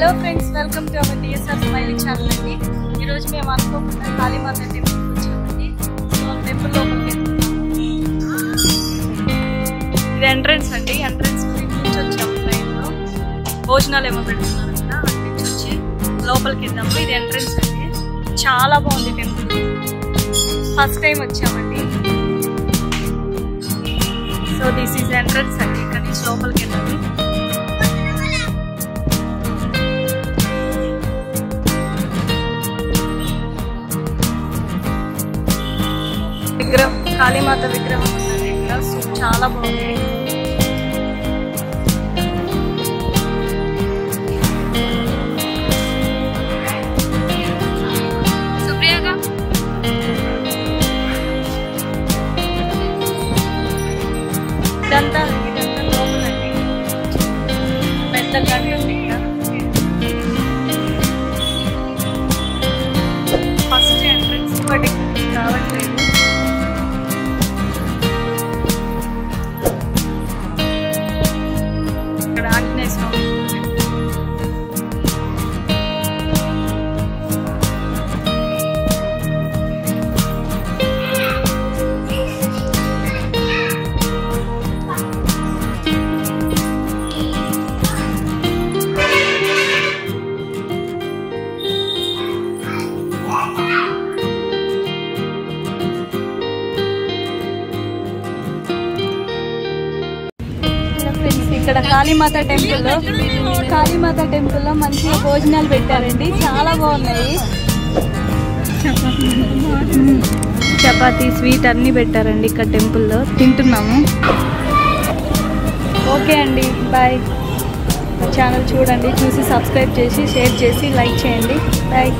Hello friends, welcome to our DSR smiley channel అండి. ఈరోజు మేము అనుకోకుండా కాళీమాత టెంపుల్కి వచ్చామండి. సో టెంపుల్ లోపలికి ఇది ఎంట్రన్స్ అండి. ఎంట్రన్స్ నుంచి వచ్చాము ట్రైన్లో. భోజనాలు ఏమో పెడుతున్నారు కదా, అటు నుంచి వచ్చి లోపలికి వెళ్దాము. ఇది ఎంట్రన్స్ అండి. చాలా బాగుంది టెంపుల్. ఫస్ట్ టైం వచ్చామండి. సో దిస్ ఈజ్ ఎంట్రన్స్ అండి. ఇక్కడ నుంచి లోపలికి వెళ్ళాలి. విగ్రహం, కాళీమాత విగ్రహం ఉన్నది ఇక్కడ. సో చాలా బాగుంది. సుప్రియగా ఇదంతా లోపలండి. పెద్ద గది ఉంది ఇక్కడ. ఫస్ట్ ఎంట్రన్స్ బట్ రావట్లేదు. ఇక్కడ కాళీమాత టెంపుల్లో మంచిగా భోజనాలు పెట్టారండి. చాలా బాగున్నాయి. చపాతీ, స్వీట్ అన్నీ పెట్టారండి ఇక్కడ టెంపుల్లో. తింటున్నాము. ఓకే అండి, బాయ్. ఛానల్ చూడండి, చూసి సబ్స్క్రైబ్ చేసి షేర్ చేసి లైక్ చేయండి. బాయ్.